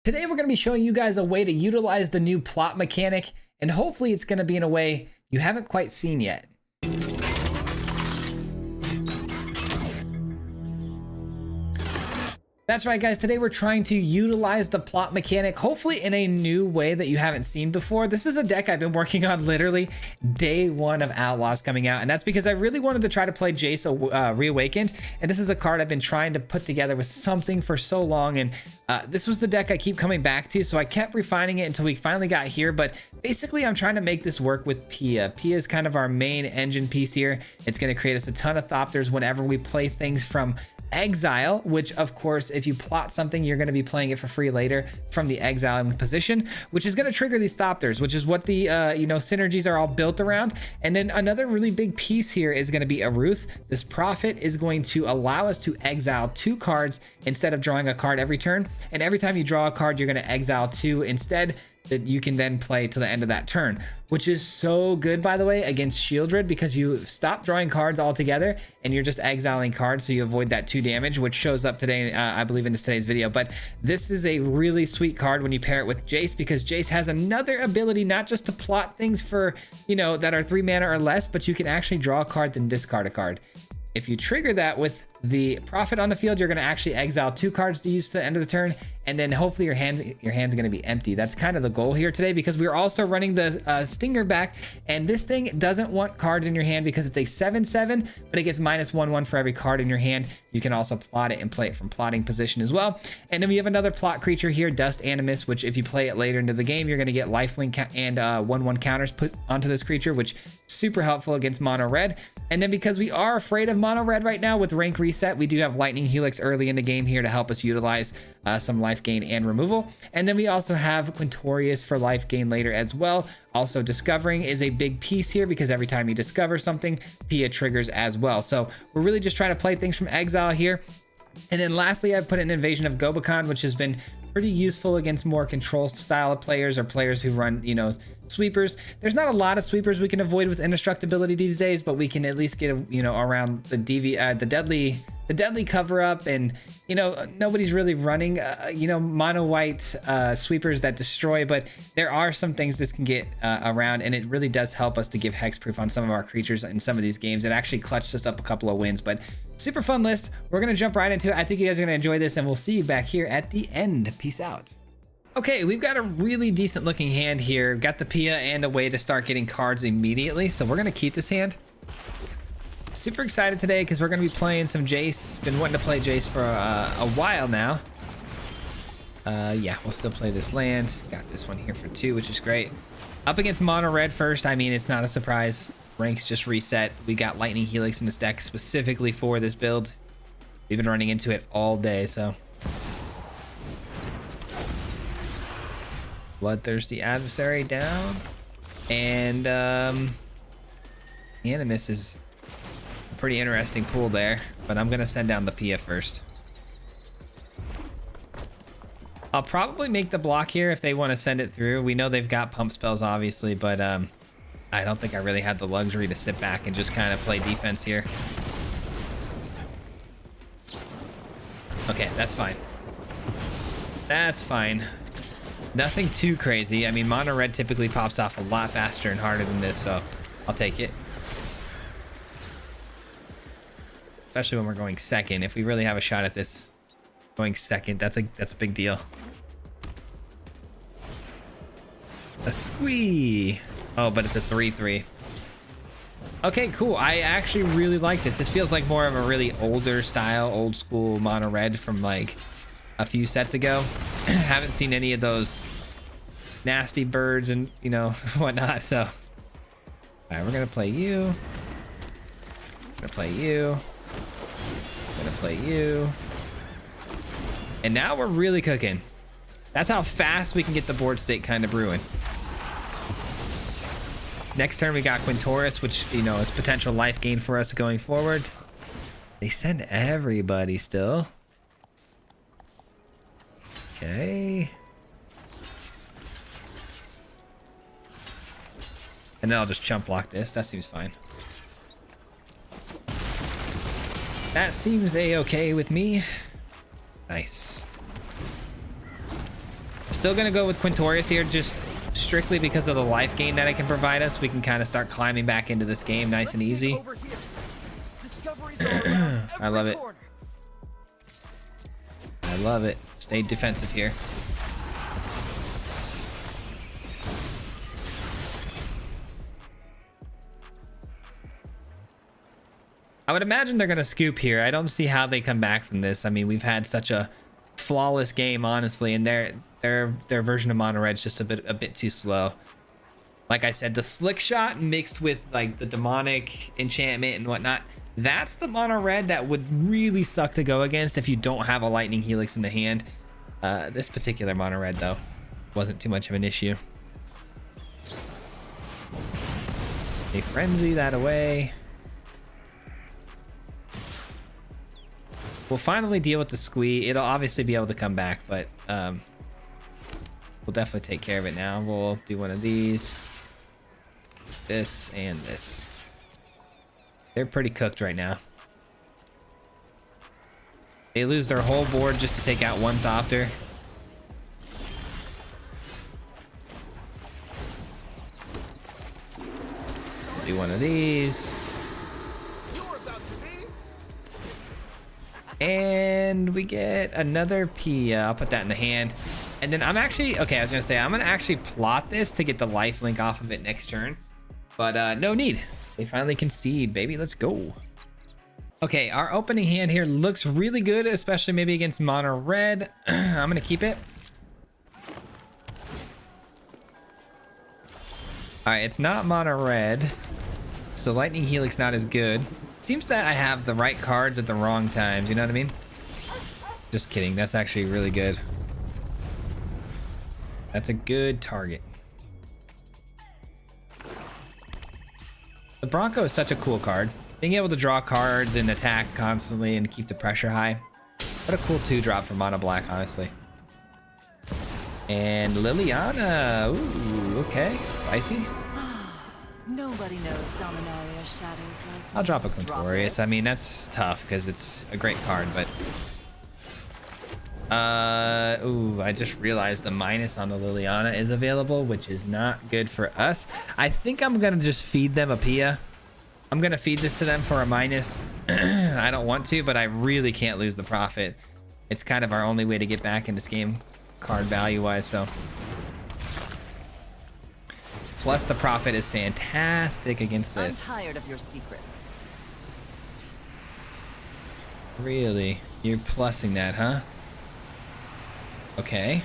Today we're going to be showing you guys a way to utilize the new plot mechanic, and hopefully it's going to be in a way you haven't quite seen yet. That's right, guys. Today we're trying to utilize the plot mechanic, hopefully in a new way that you haven't seen before. This is a deck I've been working on literally day one of Outlaws coming out, and that's because I really wanted to try to play Jace Reawakened, and this is a card I've been trying to put together with something for so long, and this was the deck I keep coming back to, so I kept refining it until we finally got here. But basically I'm trying to make this work with Pia. Pia is kind of our main engine piece here. It's going to create us a ton of Thopters whenever we play things from Exile, which of course if you plot something you're going to be playing it for free later from the exiling position, which is going to trigger these Thopters, which is what the synergies are all built around. And then another really big piece here is going to be a Ruth. This Prophet is going to allow us to exile 2 cards instead of drawing a card every turn, and every time you draw a card you're going to exile 2 instead, that you can then play to the end of that turn, which is so good, by the way, against Shieldred, because you stop drawing cards altogether and you're just exiling cards, so you avoid that 2 damage, which shows up today, I believe, in today's video. But this is a really sweet card when you pair it with Jace, because Jace has another ability not just to plot things for, that are 3 mana or less, but you can actually draw a card then discard a card. If you trigger that with the Prophet on the field, you're going to actually exile 2 cards to use to the end of the turn, and then hopefully your hand's going to be empty. That's kind of the goal here today, because we're also running the Stinger back, and this thing doesn't want cards in your hand because it's a 7/7, but it gets -1/1 for every card in your hand. You can also plot it and play it from plotting position as well. And then we have another plot creature here, Dust Animus, which if you play it later into the game, you're going to get lifelink and 1/1 counters put onto this creature, which is super helpful against mono red. And then because we are afraid of mono red right now with rank reset, we do have Lightning Helix early in the game here to help us utilize some life gain and removal. And then we also have Quintorius for life gain later as well. Also, discovering is a big piece here, because every time you discover something, Pia triggers as well. So we're really just trying to play things from exile here. And then lastly, I've put an Invasion of Gobakhan, which has been pretty useful against more control style of players, or players who run, sweepers. There's not a lot of sweepers we can avoid with indestructibility these days, but we can at least get, around the deadly cover up, and nobody's really running mono white sweepers that destroy, but there are some things this can get around, and it really does help us to give hexproof on some of our creatures in some of these games. It actually clutched us up a couple of wins, but super fun list. We're gonna jump right into it. I think you guys are gonna enjoy this, and we'll see you back here at the end. Peace out. Okay, we've got a really decent looking hand here. Got the Pia and a way to start getting cards immediately, so we're gonna keep this hand. Super excited today because we're gonna be playing some Jace. Been wanting to play Jace for a while now. Yeah, we'll still play this land. Got this one here for 2, which is great. Up against mono red first. I mean, it's not a surprise. Ranks just reset. We got Lightning Helix in this deck specifically for this build. We've been running into it all day, so. Bloodthirsty Adversary down. And Animus is a pretty interesting pool there, but I'm gonna send down the Pia first. I'll probably make the block here if they want to send it through. We know they've got pump spells obviously, but I don't think I really had the luxury to sit back and just kind of play defense here. Okay, that's fine. That's fine. Nothing too crazy. I mean, mono red typically pops off a lot faster and harder than this, so I'll take it. Especially when we're going second. If we really have a shot at this going second, that's a big deal. A squee. Oh, but it's a 3/3. Okay, cool. I actually really like this. This feels like more of a really older style, old school mono red from like a few sets ago. Haven't seen any of those nasty birds and whatnot. So, all right, we're gonna play you. Gonna play you. Gonna play you. And now we're really cooking. That's how fast we can get the board state kind of brewing. Next turn we got Quintorius, which is potential life gain for us going forward. They send everybody still. Okay. And then I'll just chump block this. That seems fine. That seems a-okay with me. Nice. Still gonna go with Quintorius here, just strictly because of the life gain that it can provide us. We can kind of start climbing back into this game nice and easy. I love it. I love it. Stay defensive here. I would imagine they're gonna scoop here. I don't see how they come back from this. I mean, we've had such a flawless game, honestly, and their version of mono red's just a bit too slow. Like I said, the slick shot mixed with like the demonic enchantment and whatnot, that's the mono red that would really suck to go against if you don't have a lightning helix in the hand. This particular mono red though wasn't too much of an issue. They frenzy that away. We'll finally deal with the squee. It'll obviously be able to come back, but we'll definitely take care of it now. We'll do one of these, this, and this. They're pretty cooked right now. They lose their whole board just to take out one Thopter. Do one of these. And we get another Pia. I'll put that in the hand. And then I'm actually, okay, I was gonna say, I'm gonna actually plot this to get the life link off of it next turn. But no need. They finally concede, baby. Let's go. Okay, our opening hand here looks really good, especially maybe against mono red. I'm gonna keep it. All right, it's not mono red, so lightning helix not as good. Seems that I have the right cards at the wrong times, you know what I mean? Just kidding, that's actually really good. That's a good target. The Bronco is such a cool card. Being able to draw cards and attack constantly and keep the pressure high. What a cool 2-drop for mono black, honestly. And Liliana, ooh, okay, spicy. Nobody knows Dominaria's shadows like I'll drop a Quintorius. I mean, that's tough because it's a great card, but ooh, I just realized the minus on the Liliana is available, which is not good for us. I think I'm gonna just feed them a Pia. I'm gonna feed this to them for a minus. I don't want to, but I really can't lose the profit. It's kind of our only way to get back in this game, card value wise, so. Plus the profit is fantastic against this. I'm tired of your secrets. Really? You're plussing that, huh? Okay.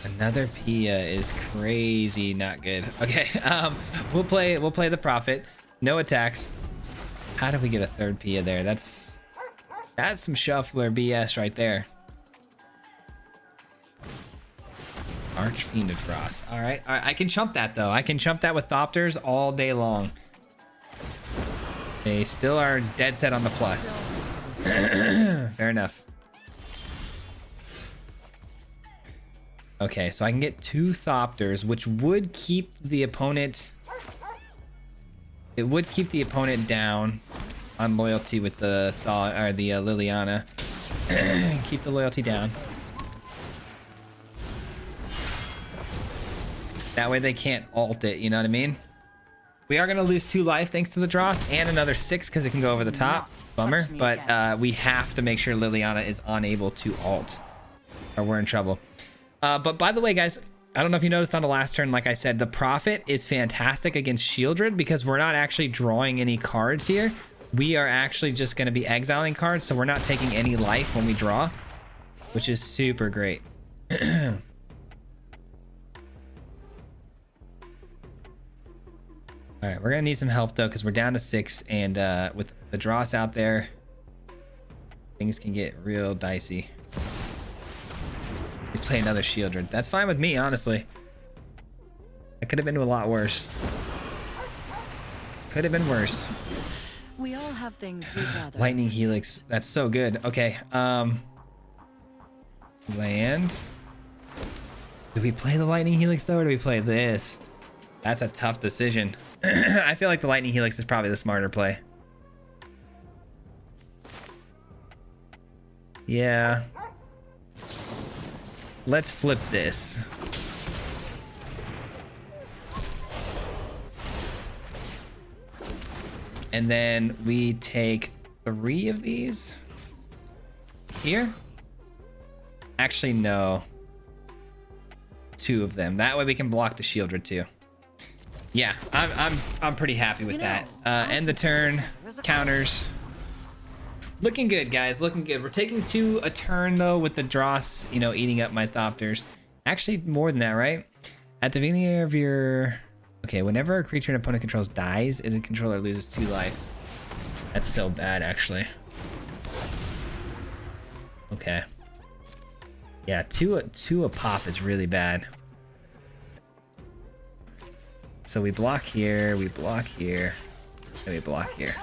Another Pia is crazy, not good. Okay, we'll play the profit. No attacks. How do we get a third Pia there? That's some shuffler BS right there. Archfiend of Frost. All right, I can chump that though. I can chump that with Thopters all day long. They still are dead set on the plus. Fair enough. Okay, so I can get 2 Thopters, which would keep the opponent. It would keep the opponent down on loyalty with the Liliana. Keep the loyalty down. That way they can't ult it, you know what I mean? We are gonna lose 2 life thanks to the Dross and another 6 because it can go over the top. Bummer, but we have to make sure Liliana is unable to ult or we're in trouble. But by the way, guys, I don't know if you noticed on the last turn, like I said, the profit is fantastic against Shieldred because we're not actually drawing any cards here. We are actually just gonna be exiling cards, so we're not taking any life when we draw, which is super great. All right, we're gonna need some help though, because we're down to 6, and with the Dross out there, things can get real dicey. We play another Shieldred. That's fine with me, honestly. It could have been a lot worse. Could have been worse. We all have things we'd rather. Lightning Helix. That's so good. Okay. Land. Do we play the Lightning Helix though, or do we play this? That's a tough decision. I feel like the Lightning Helix is probably the smarter play. Let's flip this. And then we take 3 of these here. Actually, no. 2 of them. That way we can block the Shieldred too. Yeah, I'm pretty happy with that. End the turn. Counters. Looking good, guys. Looking good. We're taking 2 a turn though with the Dross, you know, eating up my Thopters. Actually, more than that, right? At the beginning of your... Okay, whenever a creature an opponent controls dies, the controller loses 2 life. That's so bad, actually. Okay. Yeah, two a pop is really bad. So we block here, we block here, and we block here.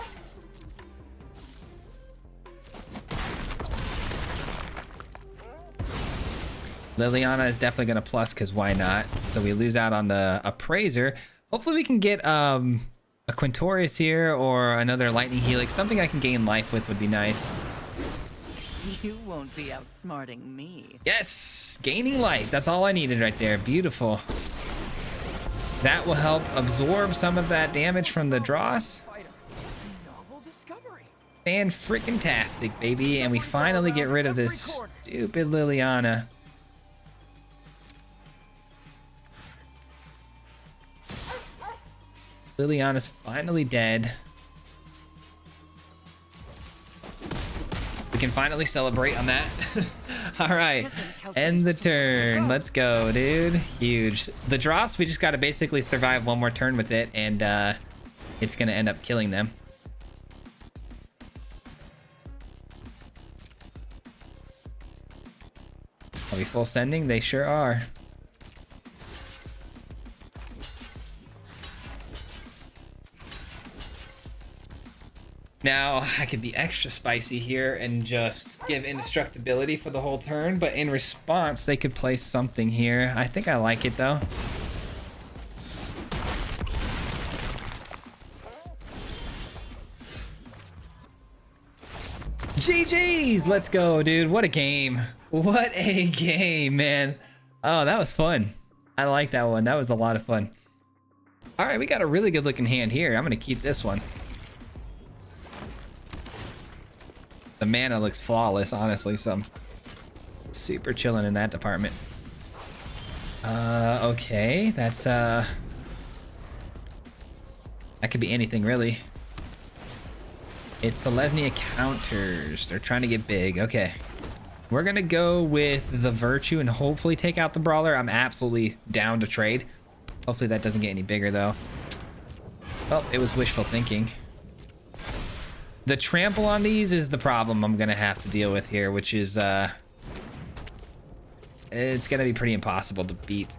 Liliana is definitely gonna plus because why not? So we lose out on the Appraiser. Hopefully we can get a Quintorius here or another Lightning Helix. Something I can gain life with would be nice. You won't be outsmarting me. Yes, gaining life. That's all I needed right there. Beautiful. That will help absorb some of that damage from the Dross. Fan-freaking-tastic, baby. And we finally get rid of this stupid Liliana. Liliana's finally dead. We can finally celebrate on that. All right, end the turn. Let's go, dude. Huge. The Dross, we just got to basically survive one more turn with it, and it's going to end up killing them. Are we full sending? They sure are. Now, I could be extra spicy here and just give indestructibility for the whole turn, but in response, they could play something here. I think I like it, though. GG's! Let's go, dude. What a game. What a game, man. Oh, that was fun. I like that one. That was a lot of fun. All right, we got a really good looking hand here. I'm going to keep this one. The mana looks flawless, honestly, so I'm super chilling in that department. Okay, that's that could be anything really. It's Selesnya counters. They're trying to get big. Okay, we're gonna go with the Virtue and hopefully take out the Brawler. I'm absolutely down to trade. Hopefully that doesn't get any bigger though. Well, it was wishful thinking. The trample on these is the problem I'm gonna have to deal with here, which is it's gonna be pretty impossible to beat.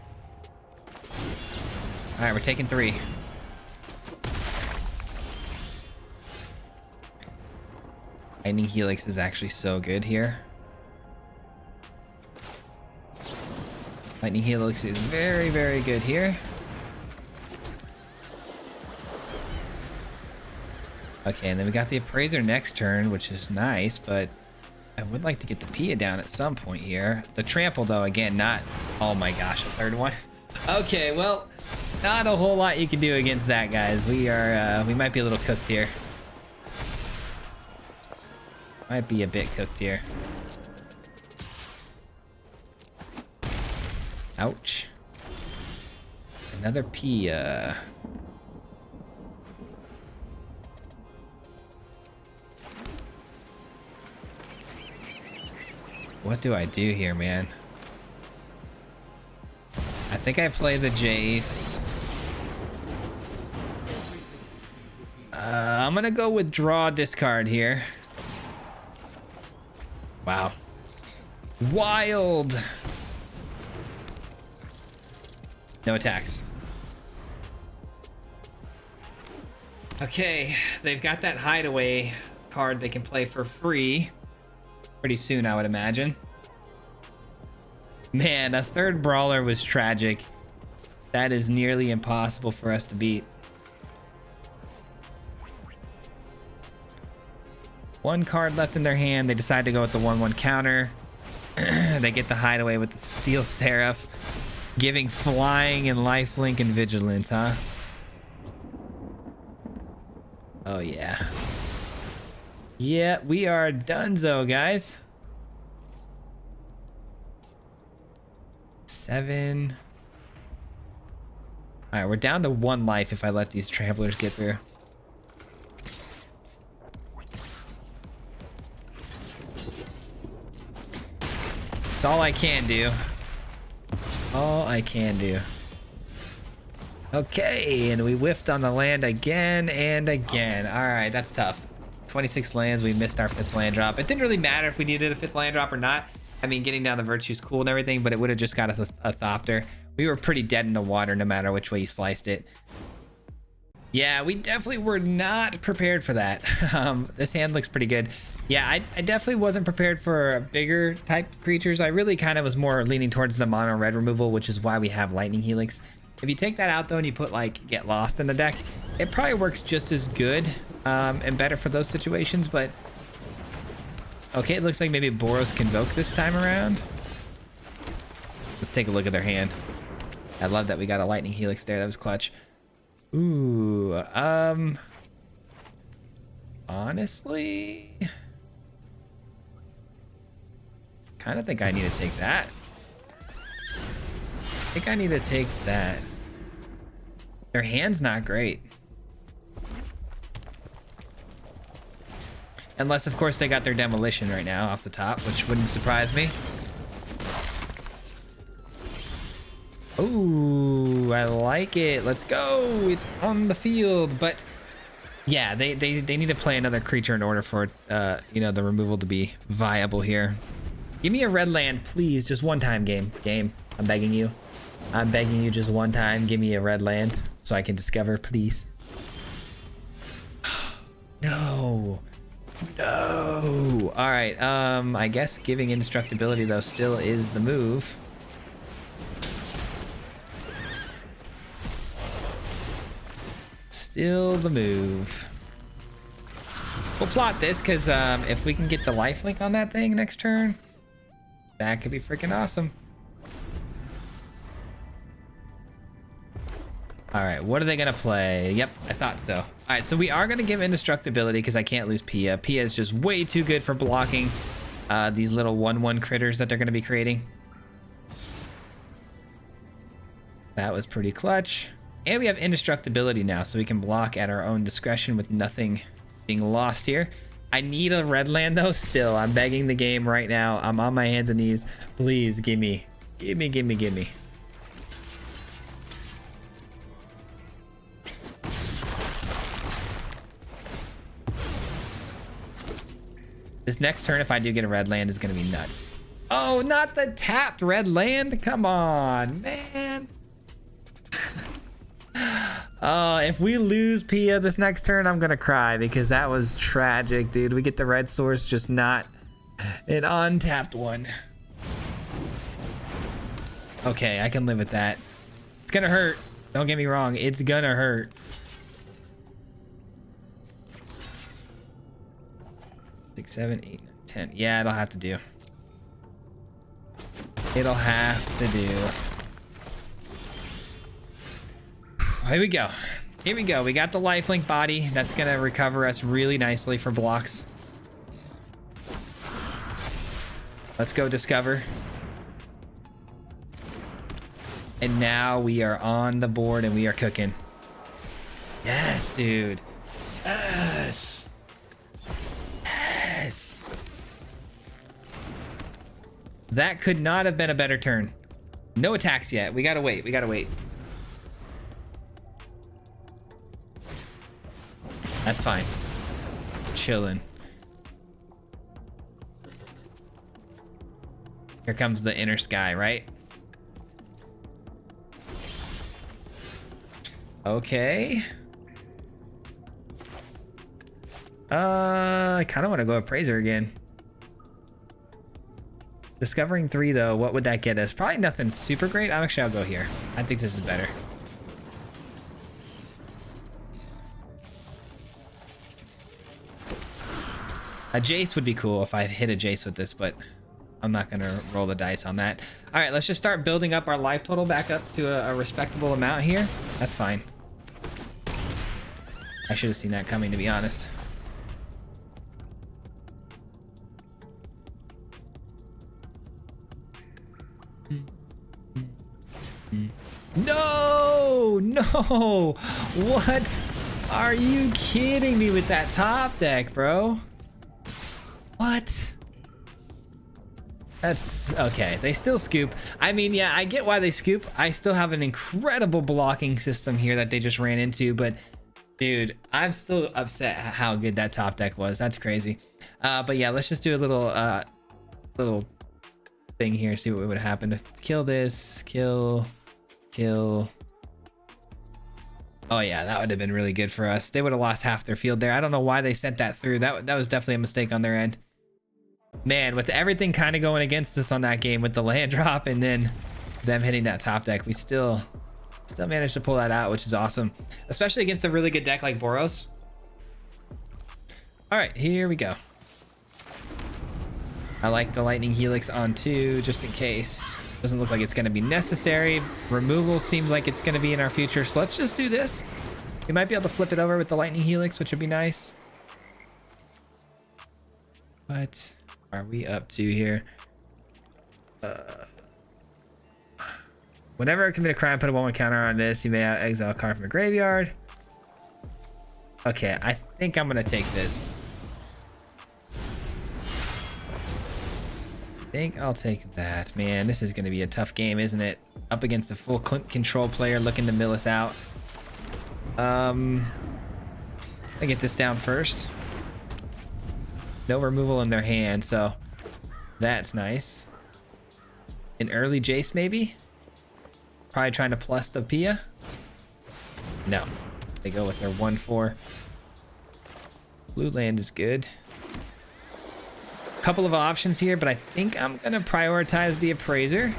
All right, we're taking 3. Lightning Helix is actually so good here. Lightning Helix is very, very good here. Okay, and then we got the Appraiser next turn, which is nice, but I would like to get the Pia down at some point here. The Trample, though, again, not... Oh my gosh, a third one. Okay, well, not a whole lot you can do against that, guys. We are, we might be a little cooked here. Might be a bit cooked here. Ouch. Another Pia. What do I do here, man? I think I play the Jace. I'm gonna go with draw discard here. Wow. Wild. No attacks. Okay, they've got that hideaway card they can play for free. Pretty soon, I would imagine. Man, a third Brawler was tragic. That is nearly impossible for us to beat. One card left in their hand. They decide to go with the 1/1 counter. They get the hideaway with the Steel Seraph, giving flying and lifelink and vigilance, huh? Oh yeah. Yeah, we are donezo, guys. 7. All right, we're down to 1 life if I let these tramplers get through. It's all I can do. It's all I can do. Okay, and we whiffed on the land again and again. All right, that's tough. 26 lands, we missed our 5th land drop. It didn't really matter if we needed a 5th land drop or not. I mean, getting down the virtue is cool and everything, but it would have just got us a Thopter. We were pretty dead in the water no matter which way you sliced it. Yeah, we definitely were not prepared for that. This hand looks pretty good. Yeah, I definitely wasn't prepared for bigger type creatures. I really kind of was more leaning towards the mono red removal, which is why we have Lightning Helix. If you take that out though and you put like Get Lost in the deck, it probably works just as good and better for those situations, but okay, it looks like maybe Boros Convoke this time around. Let's take a look at their hand. I love that we got a Lightning Helix there. That was clutch. Ooh, honestly, kind of think I need to take that. I think I need to take that. Their hand's not great. Unless, of course, they got their demolition right now off the top, which wouldn't surprise me. Ooh, I like it. Let's go. It's on the field. But yeah, they need to play another creature in order for you know, the removal to be viable here. Give me a red land, please. Just one time, game. I'm begging you. I'm begging you just one time. Give me a red land so I can discover, please. No. No. All right. I guess giving indestructibility though still is the move. Still the move. We'll plot this because if we can get the lifelink on that thing next turn, that could be freaking awesome. All right, what are they gonna play? Yep, I thought so. All right, so we are gonna give indestructibility because I can't lose Pia. Pia is just way too good for blocking these little 1/1 critters that they're gonna be creating. That was pretty clutch. And we have indestructibility now, so we can block at our own discretion with nothing being lost here. I need a red land though still. I'm begging the game right now. I'm on my hands and knees. Please give me. Give me, give me, give me. This next turn, if I do get a red land, is gonna be nuts. Oh, not the tapped red land? Come on, man. If we lose Pia this next turn, I'm gonna cry because that was tragic, dude. We get the red source, just not an untapped one. Okay, I can live with that. It's gonna hurt. Don't get me wrong, it's gonna hurt. Six, 7, 8, 9, 10. Yeah, it'll have to do. It'll have to do. Here we go. Here we go. We got the lifelink body. That's gonna recover us really nicely for blocks. Let's go discover. And now we are on the board and we are cooking. Yes, dude. Yes. Yes. That could not have been a better turn. No attacks yet. We gotta wait. We gotta wait. That's fine. Chilling. Here comes the inner sky, right? Okay. I kind of want to go Appraiser again. Discovering 3 though, what would that get us? Probably nothing super great. I'll go here. I think this is better. A Jace would be cool if I hit a Jace with this, but I'm not gonna roll the dice on that. All right, let's just start building up our life total back up to a respectable amount here. That's fine. I should have seen that coming, to be honest. No, no. What? Are you kidding me with that top deck, bro? What? That's okay. They still scoop. I mean, yeah, I get why they scoop. I still have an incredible blocking system here that they just ran into, but dude, I'm still upset at how good that top deck was. That's crazy. But yeah, let's just do a little thing here. See what would happen. Kill this. Kill. Oh yeah, that would have been really good for us. They would have lost half their field there. I don't know why they sent that through. That was definitely a mistake on their end. Man, with everything kind of going against us on that game with the land drop and then them hitting that top deck, we still managed to pull that out, which is awesome, especially against a really good deck like Boros. All right, here we go. I like the lightning helix on 2 just in case. Doesn't look like it's going to be necessary. Removal seems like it's going to be in our future, so let's just do this. We might be able to flip it over with the lightning helix, which would be nice. What are we up to here? Whenever I commit a crime, put a 1/1 counter on this. You may exile a card from a graveyard. Okay, I think I'm going to take this. I think I'll take that. Man, this is going to be a tough game, isn't it? Up against a full control player looking to mill us out. I get this down first. No removal in their hand, so that's nice. An early Jace, maybe? Probably trying to plus the Pia. No, they go with their 1/4. Blue land is good. Couple of options here, but I think I'm gonna prioritize the appraiser.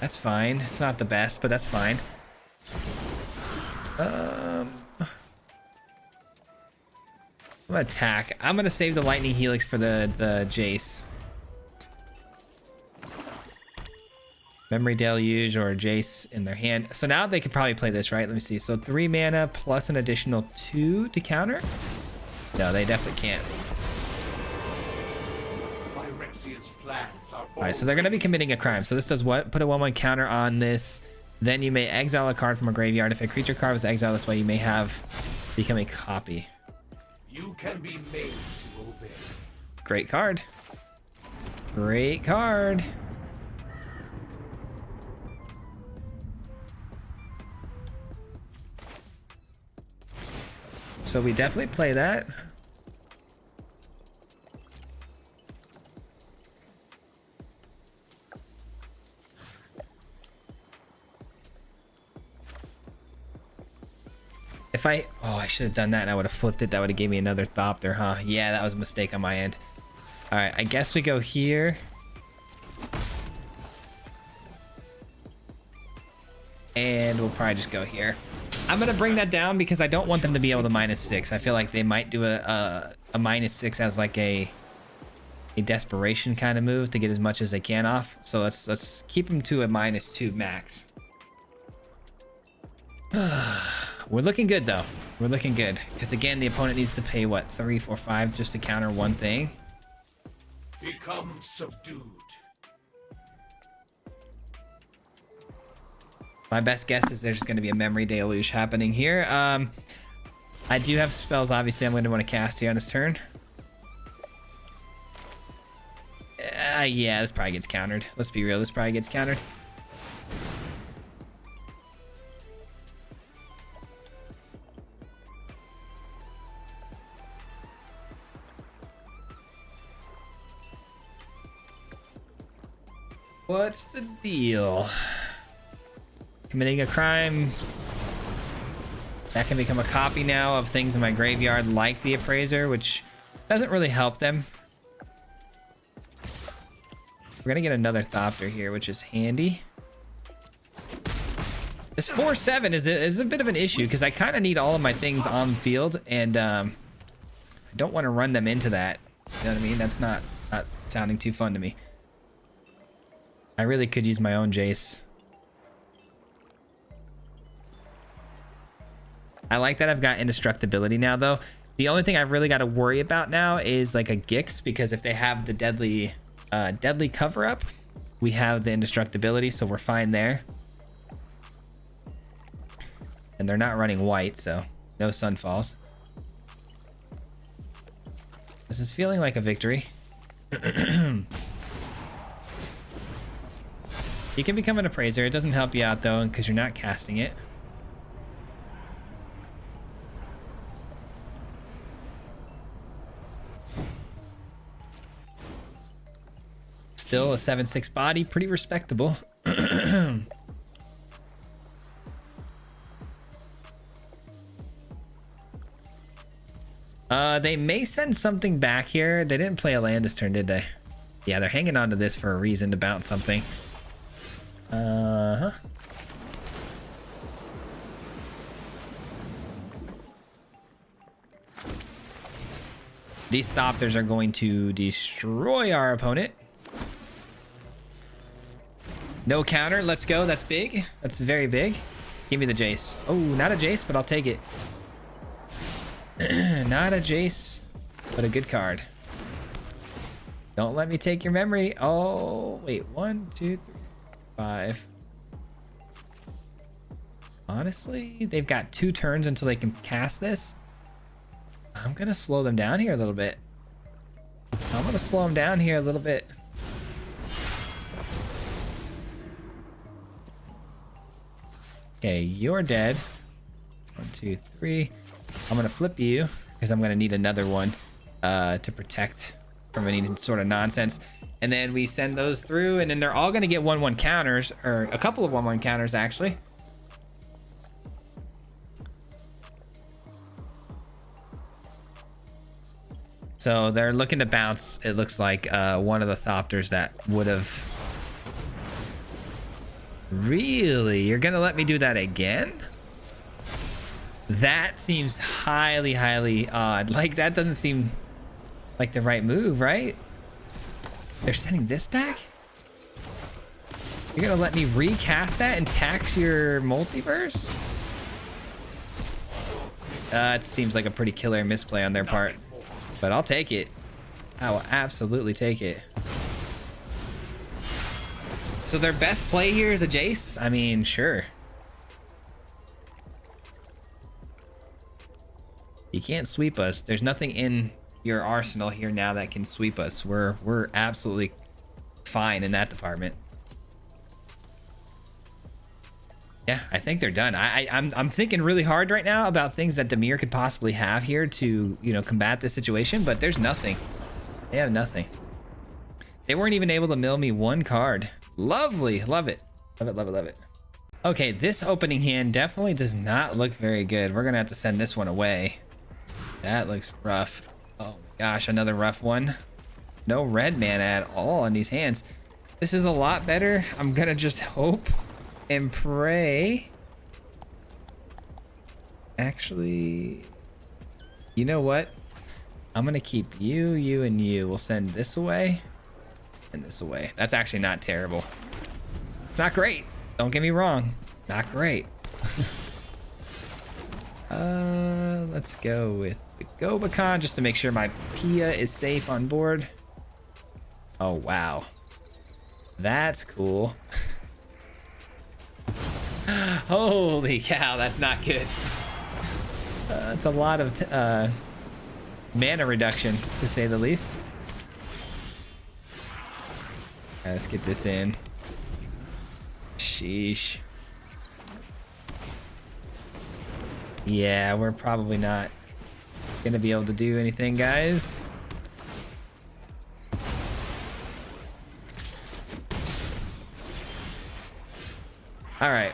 That's fine. It's not the best, but that's fine. I'm gonna attack. I'm gonna save the lightning helix for the Jace. Memory deluge or Jace in their hand. So now they could probably play this, right? Let me see. So 3 mana plus an additional 2 to counter. No, they definitely can't. All right, so they're going to be committing a crime. So this does what? Put a 1/1 counter on this. Then you may exile a card from a graveyard. If a creature card was exiled this way, you may have become a copy. You can be made to obey. Great card. Great card. So we definitely play that. If I should have done that and I would have flipped it. That would have gave me another Thopter, huh? Yeah, that was a mistake on my end. All right, I guess we go here. And we'll probably just go here. I'm gonna bring that down because I don't want them to be able to -6. I feel like they might do a -6 as like a desperation kind of move to get as much as they can off. So let's keep them to a -2 max. We're looking good though. We're looking good because again the opponent needs to pay what 3, 4, 5 just to counter one thing. Become subdued. My best guess is there's going to be a memory deluge happening here. I do have spells, obviously, I'm going to want to cast here on this turn. Yeah, this probably gets countered. Let's be real, this probably gets countered. What's the deal? Committing a crime. That can become a copy now of things in my graveyard like the appraiser, which doesn't really help them. We're gonna get another Thopter here, which is handy. This 4/7 is a bit of an issue because I kind of need all of my things on field, and I don't want to run them into that. You know what I mean? That's not sounding too fun to me. I really could use my own Jace. I like that I've got indestructibility now, though. The only thing I've really got to worry about now is like a Gix, because if they have the deadly cover up, we have the indestructibility, so we're fine there. And they're not running white, so no sunfalls. This is feeling like a victory. You can become an appraiser. It doesn't help you out though, because you're not casting it. Still a 7/6 body, pretty respectable. They may send something back here. They didn't play a land this turn, did they? Yeah, they're hanging on to this for a reason to bounce something. Uh-huh. These Thopters are going to destroy our opponent. No counter. Let's go. That's big. That's very big. Give me the Jace. Oh, not a Jace, but I'll take it. Not a Jace, but a good card. Don't let me take your memory. Oh, wait. 1, 2, 3, 5. Honestly, they've got 2 turns until they can cast this. I'm going to slow them down here a little bit. I'm going to slow them down here a little bit. Okay, you're dead. 1, 2, 3. I'm going to flip you because I'm going to need another one to protect from any sort of nonsense. And then we send those through, and then they're all going to get 1/1 counters, or a couple of 1/1 counters actually. So they're looking to bounce, it looks like, one of the Thopters that would have... Really? You're gonna let me do that again? That seems highly, highly odd. Like, that doesn't seem like the right move, right? They're sending this back? You're gonna let me recast that and tax your multiverse? It seems like a pretty killer misplay on their part. But I'll take it. I will absolutely take it. So their best play here is a Jace? I mean, sure. You can't sweep us. There's nothing in your arsenal here now that can sweep us. We're absolutely fine in that department. Yeah, I think they're done. I'm thinking really hard right now about things that Dimir could possibly have here to, you know, combat this situation, but there's nothing. They have nothing. They weren't even able to mill me 1 card. Lovely. Love it. Love it, love it, love it. Okay, this opening hand definitely does not look very good. We're going to have to send this one away. That looks rough. Oh my gosh, another rough one. No red mana at all in these hands. This is a lot better. I'm going to just hope and pray. Actually, you know what? I'm gonna keep you, you, and you. We'll send this away and this away. That's actually not terrible. It's not great. Don't get me wrong. Not great. Let's go with the Gobakon just to make sure my Pia is safe on board. Oh, wow. That's cool. Holy cow, that's not good. That's a lot of mana reduction, to say the least. Let's get this in. Sheesh. Yeah, we're probably not gonna be able to do anything, guys. All right.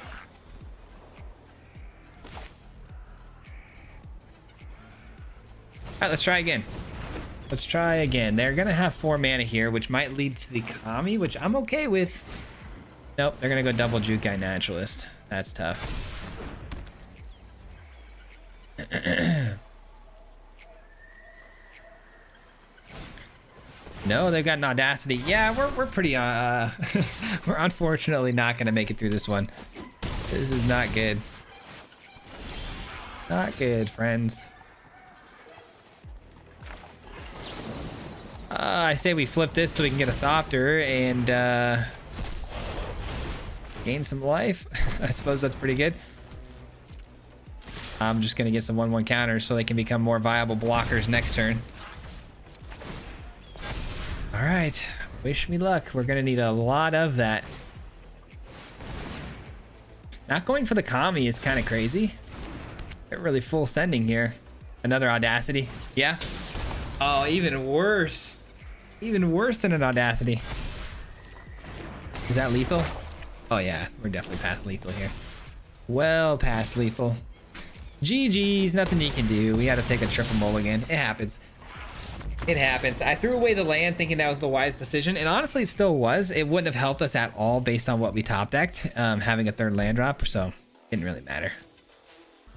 All right, let's try again. Let's try again. They're gonna have 4 mana here, which might lead to the Kami, which I'm okay with. Nope, they're gonna go double Jukai Naturalist. That's tough. No, they've got an Audacity. Yeah, we're pretty, we're unfortunately not going to make it through this one. This is not good. Not good, friends. I say we flip this so we can get a Thopter and gain some life. I suppose that's pretty good. I'm just going to get some 1/1 counters so they can become more viable blockers next turn. All right, wish me luck. We're going to need a lot of that. Not going for the Kami is kind of crazy. They're really full sending here. Another Audacity. Yeah. Oh, even worse. Even worse than an Audacity. Is that lethal? Oh yeah, we're definitely past lethal here. Well past lethal. GG's, nothing you can do. We had to take a triple mulligan. It happens. It happens. I threw away the land thinking that was the wise decision, and honestly it still was. It wouldn't have helped us at all based on what we top decked, having a third land drop, so it didn't really matter.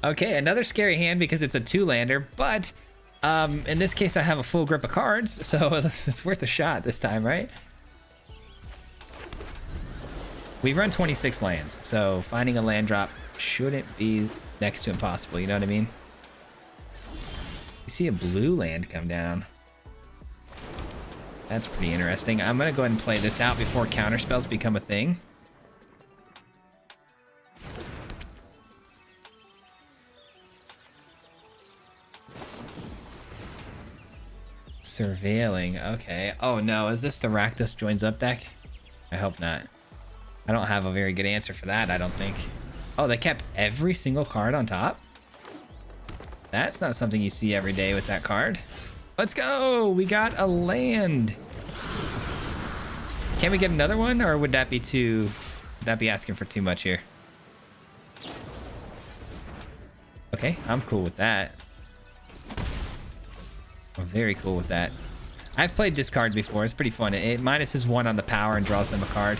Okay, another scary hand because it's a 2-lander, but in this case I have a full grip of cards, so it's worth a shot this time, right? We run 26 lands, so finding a land drop shouldn't be next to impossible, you know what I mean? You see a blue land come down. That's pretty interesting. I'm gonna go ahead and play this out before counterspells become a thing. Surveilling, okay. Oh no, is this the Rakdos joins up deck? I hope not. I don't have a very good answer for that, I don't think. Oh, they kept every single card on top? That's not something you see every day with that card. Let's go! We got a land. Can we get another one, or would that be too... Would that be asking for too much here? Okay, I'm cool with that. I'm very cool with that. I've played this card before. It's pretty fun. It minuses 1 on the power and draws them a card.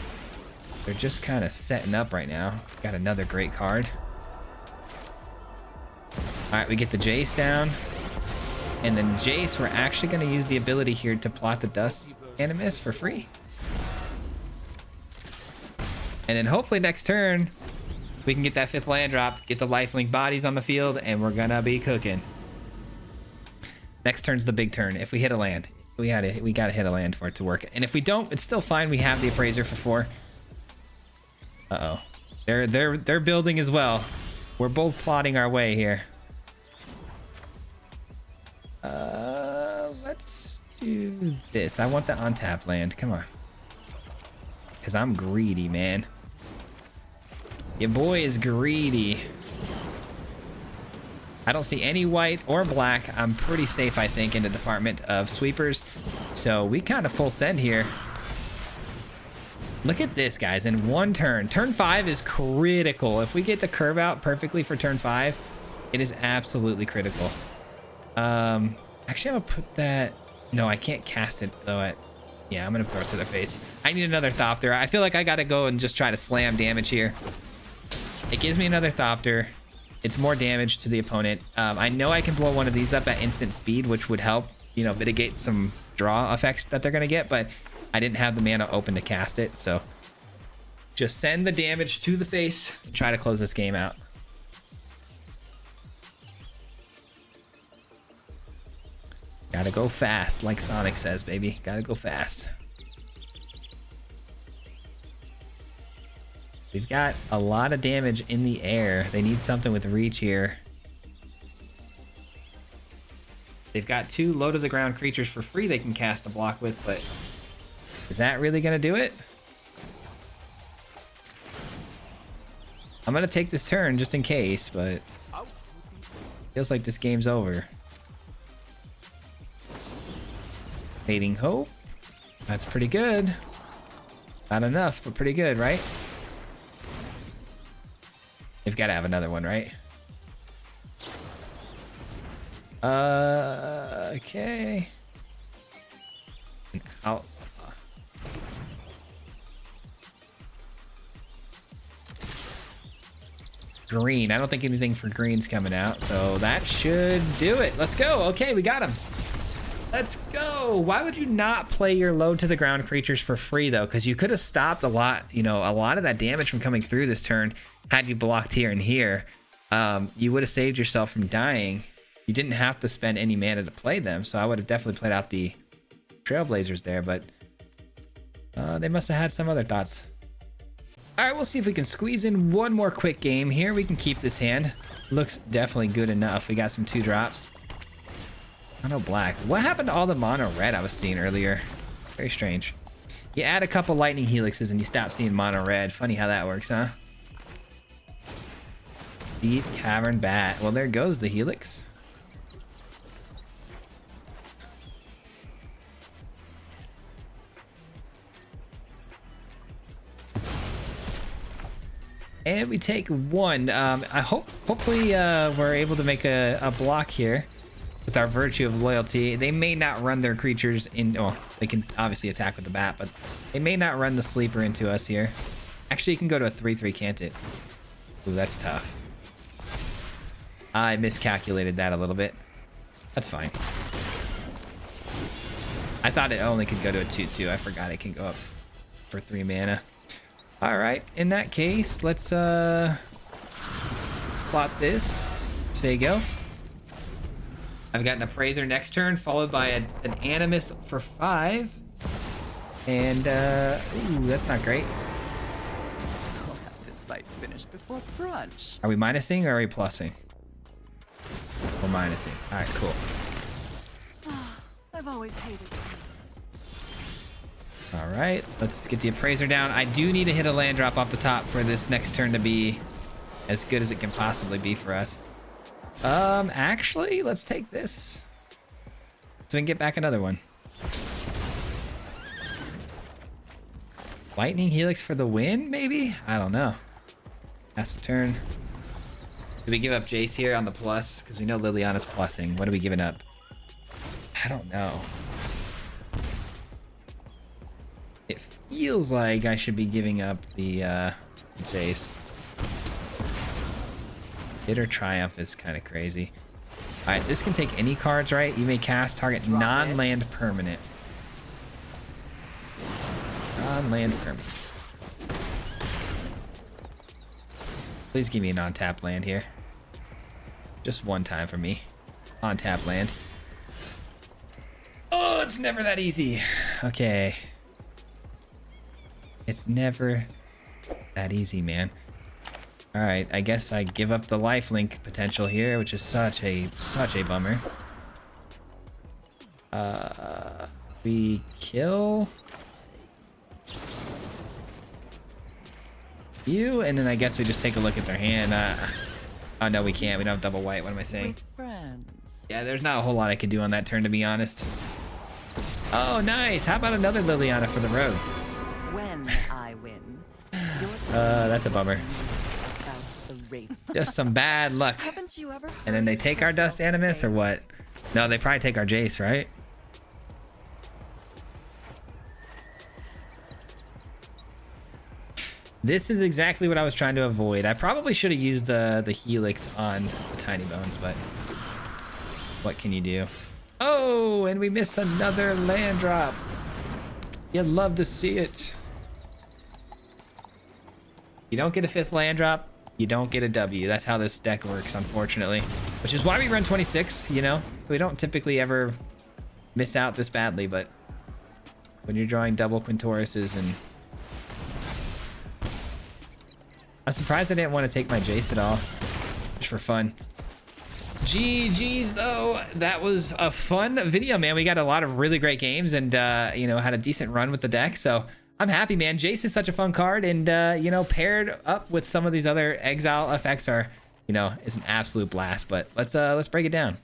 They're just kind of setting up right now. Got another great card. All right, we get the Jace down. And then Jace, we're actually going to use the ability here to plot the Dust Animus for free. And then hopefully next turn, we can get that 5th land drop, get the lifelink bodies on the field, and we're going to be cooking. Next turn's the big turn. If we hit a land, we gotta hit a land for it to work. And if we don't, it's still fine. We have the Appraiser for 4. Uh-oh. They're building as well. We're both plotting our way here. Let's do this. I want the untap land. Come on. Because I'm greedy, man. Your boy is greedy. I don't see any white or black. I'm pretty safe, I think, in the department of sweepers. So we kind of full send here. Look at this, guys. In 1 turn. Turn 5 is critical. If we get the curve out perfectly for turn 5, it is absolutely critical. Actually, I'm gonna put that... No, I can't cast it, though. Yeah, I'm gonna throw it to their face. I need another Thopter. I feel like I gotta go and just try to slam damage here. It gives me another Thopter. It's more damage to the opponent. I know I can blow one of these up at instant speed, which would help, you know, mitigate some draw effects that they're gonna get, but I didn't have the mana open to cast it, so just send the damage to the face and try to close this game out. Gotta go fast, like Sonic says, baby. Gotta go fast. We've got a lot of damage in the air. They need something with reach here. They've got 2 low to the ground creatures for free they can cast a block with, but is that really gonna do it? I'm gonna take this turn just in case, but feels like this game's over. Fading Hope. That's pretty good. Not enough, but pretty good, right? They've got to have another one, right? Okay. Green. I don't think anything for green's coming out, so that should do it. Let's go. Okay, we got him. Let's go. Why would you not play your low to the ground creatures for free though? Because you could have stopped a lot, you know, a lot of that damage from coming through this turn had you blocked here and here. You would have saved yourself from dying. You didn't have to spend any mana to play them, so I would have definitely played out the Trailblazers there, but they must have had some other thoughts. All right, we'll see if we can squeeze in one more quick game here. We can keep this hand. Looks definitely good enough. We got some 2-drops. Oh, no black. What happened to all the mono red I was seeing earlier? Very strange. You add a couple lightning helixes and you stop seeing mono red. Funny how that works, huh? Deep cavern bat. Well, there goes the helix. And we take one. Hopefully we're able to make a block here with our Virtue of Loyalty. They may not run their creatures in. Oh, they can obviously attack with the bat, but they may not run the sleeper into us here. Actually, you can go to a 3/3, can't it? Ooh, that's tough. I miscalculated that a little bit. That's fine. I thought it only could go to a 2/2. I forgot it can go up for 3 mana. All right, in that case, let's plot this. Say go. I've got an Appraiser next turn, followed by an Animus for 5. And, ooh, that's not great. I'll have this fight finished before brunch. Are we minusing or are we plussing? We're minusing. All right, cool. I've always hated cards. All right, let's get the Appraiser down. I do need to hit a land drop off the top for this next turn to be as good as it can possibly be for us. Actually, let's take this so we can get back another one. Lightning Helix for the win, maybe? I don't know. That's the turn. Do we give up Jace here on the plus? Because we know Liliana's plussing. What are we giving up? I don't know. It feels like I should be giving up the Jace. Bitter Triumph is kind of crazy. All right, this can take any cards, right? You may cast target non-land permanent. Non-land permanent. Please give me an on-tap land here. Just one time for me. On-tap land. Oh, it's never that easy. Okay. It's never that easy, man. All right, I guess I give up the lifelink potential here, which is such a bummer. We kill you, and then I guess we just take a look at their hand. Oh no, we can't. We don't have double white. What am I saying? With friends. Yeah, there's not a whole lot I could do on that turn, to be honest. Oh, nice. How about another Liliana for the road? When I win, That's a bummer. Just some bad luck. Haven't you ever And then they take our Dust Animus or what? No, they probably take our Jace, right? This is exactly what I was trying to avoid. I probably should have used the Helix on the Tiny Bones, but what can you do? Oh, and we missed another land drop. You'd love to see it. You don't get a 5th land drop, you don't get a W. That's how this deck works, unfortunately. Which is why we run 26, you know? We don't typically ever miss out this badly, but when you're drawing double Quintauruses and... I'm surprised I didn't want to take my Jace at all. Just for fun. GG's though. That was a fun video, man. We got a lot of really great games and, you know, had a decent run with the deck. So I'm happy, man. Jace is such a fun card, and you know, paired up with some of these other exile effects are, you know, is an absolute blast. But let's break it down.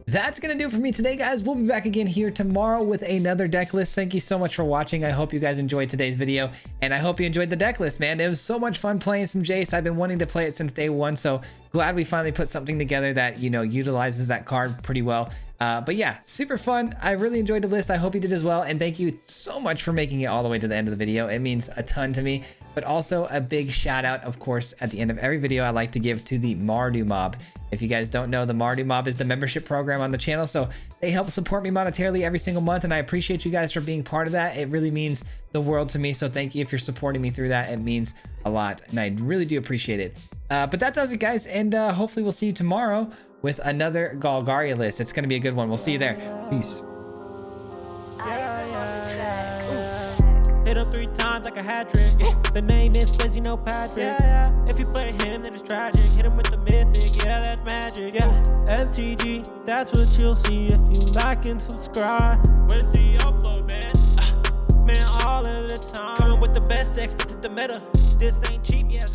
That's gonna do it for me today, guys. We'll be back again here tomorrow with another deck list. Thank you so much for watching. I hope you guys enjoyed today's video, and I hope you enjoyed the deck list, man. It was so much fun playing some Jace. I've been wanting to play it since day one, so glad we finally put something together that, you know, utilizes that card pretty well. But yeah, super fun. I really enjoyed the list. I hope you did as well. And thank you so much for making it all the way to the end of the video. It means a ton to me. But also a big shout out, of course, at the end of every video, I like to give to the Mardu Mob. If you guys don't know, the Mardu Mob is the membership program on the channel. So they help support me monetarily every single month. And I appreciate you guys for being part of that. It really means the world to me. So thank you if you're supporting me through that. It means a lot. And I really do appreciate it. But that does it, guys. And hopefully we'll see you tomorrow with another Golgari list. It's going to be a good one. We'll see you there. Peace. Hit him 3 times like a hat trick. The name is Swayze, no Patrick. If you play him, then it's tragic. Hit him with the mythic, yeah, that's magic. MTG, that's what you'll see if you like and subscribe. With the upload, man, all of the time. Coming with the best decks, this is the meta. This ain't cheap, yeah.